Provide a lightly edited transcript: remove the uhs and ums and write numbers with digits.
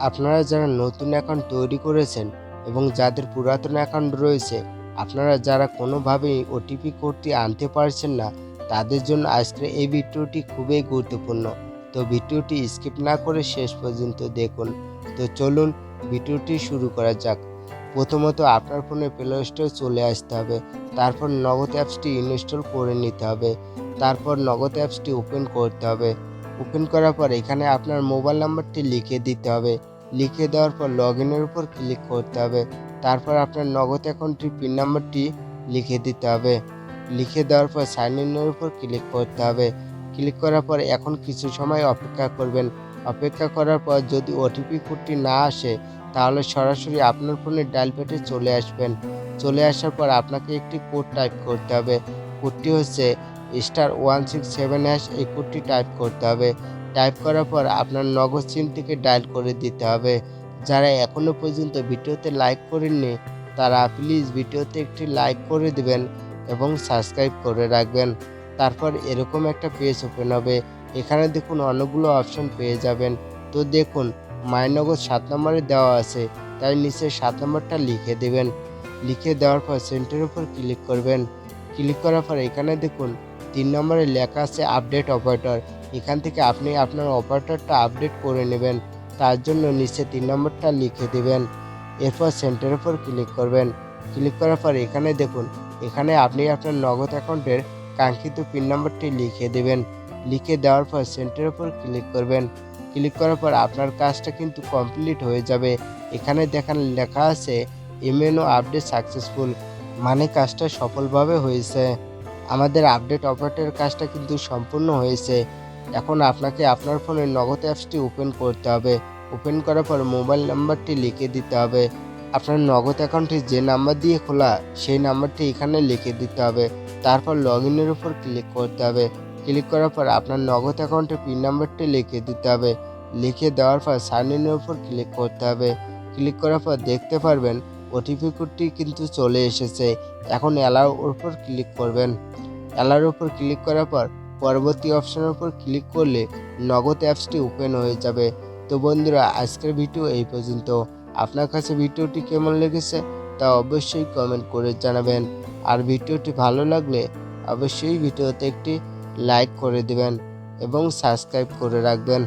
আপনারা যারা নতুন অ্যাকাউন্ট তৈরি করেছেন এবং যাদের পুরাতন অ্যাকাউন্ট রয়েছে, আপনারা যারা কোনোভাবেই ওটিপি কোডটি আনতে পারছেন না, তাদের জন্য আজকের এই ভিডিওটি খুবই গুরুত্বপূর্ণ। তো ভিডিওটি স্কিপ না করে শেষ পর্যন্ত দেখুন। তো চলুন ভিডিওটি শুরু করা যাক। প্রথমত আপনার ফোনে প্লে স্টোরে চলে আসতে হবে। তারপর নগদ অ্যাপসটি ইনস্টল করে নিতে হবে। তারপর নগদ অ্যাপসটি ওপেন করতে হবে। ওপেন করার পর এখানে আপনার মোবাইল নাম্বারটি লিখে দিতে হবে। লিখে দেওয়ার পর লগইনের উপর ক্লিক করতে হবে। তারপর আপনার নগদ অ্যাকাউন্টটির পিন নাম্বারটি লিখে দিতে হবে। লিখে দেওয়ার পর সাইন ইনের উপর ক্লিক করতে হবে। ক্লিক করার পর এখন কিছু সময় অপেক্ষা করবেন। অপেক্ষা করার পর যদি ওটিপি কোডটি না আসে, তাহলে সরাসরি আপনার ফোনের ডায়াল প্যাডে চলে আসবেন। চলে আসার পর আপনাকে একটি কোড টাইপ করতে হবে। কোডটি হচ্ছে *167# এই কোডটি টাইপ করতে হবে। টাইপ করার পর আপনার নগদ সিম থেকে ডায়াল করে দিতে হবে। যারা এখনও পর্যন্ত ভিডিওতে লাইক করেননি, তারা প্লিজ ভিডিওতে একটি লাইক করে দিবেন এবং সাবস্ক্রাইব করে রাখবেন। তারপর এরকম একটা পেজ ওপেন হবে। এখানে দেখুন অনেকগুলো অপশন পেয়ে যাবেন। তো দেখুন মাই নগদ 7 নম্বরে দেওয়া আছে, তাই নিচে 7 নম্বরটা লিখে দেবেন। লিখে দেওয়ার পর সেন্টারের উপর ক্লিক করবেন। ক্লিক করার পর এখানে দেখুন 3 নম্বরে লেখা আছে আপডেট অপারেটর। এখান থেকে আপনি আপনার অপারেটরটা আপডেট করে নেবেন। তার জন্য নিচে 3 নম্বরটা লিখে দেবেন। এরপর সেন্টারের উপর ক্লিক করবেন। ক্লিক করার পর এখানে দেখুন, এখানে আপনি আপনার নগদ অ্যাকাউন্টের কাঙ্ক্ষিত পিন নম্বরটি লিখে দেবেন। লিখে দেওয়ার পর সেন্টারের উপর ক্লিক করবেন। ক্লিক করার পর আপনার কাজটা কিন্তু কমপ্লিট হয়ে যাবে। এখানে দেখেন লেখা আছে MNO আপডেট সাকসেসফুল, মানে কাজটা সফলভাবে হয়েছে। আমাদের আপডেট অপারেটরের কাজটা কিন্তু সম্পূর্ণ হয়েছে। এখন আপনাকে আপনার ফোনের নগদ অ্যাপসটি ওপেন করতে হবে। ওপেন করার পর মোবাইল নাম্বারটি লিখে দিতে হবে। আপনার নগদ অ্যাকাউন্টটি যে নাম্বার দিয়ে খোলা, সেই নাম্বারটি এখানে লিখে দিতে হবে। তারপর লগইনের উপর ক্লিক করতে হবে। ক্লিক করার পর আপনার নগদ অ্যাকাউন্টের পিন নাম্বারটি লিখে দিতে হবে। লিখে দেওয়ার পর সাইন ইনের উপর ক্লিক করতে হবে। ক্লিক করার পর দেখতে পারবেন ওটিপি কোডটি কিন্তু চলে এসেছে। এখন অ্যালাউর উপর ক্লিক করবেন। অ্যালাউর উপর ক্লিক করার পর পরবর্তী অপশনের উপর ক্লিক করলে নগদ অ্যাপসটি ওপেন হয়ে যাবে। তো বন্ধুরা, আজকের ভিডিও এই পর্যন্ত। আপনার কাছে ভিডিওটি কেমন লেগেছে তা অবশ্যই কমেন্ট করে জানাবেন। আর ভিডিওটি ভালো লাগলে অবশ্যই ভিডিওতে একটি লাইক করে দিবেন এবং সাবস্ক্রাইব করে রাখবেন।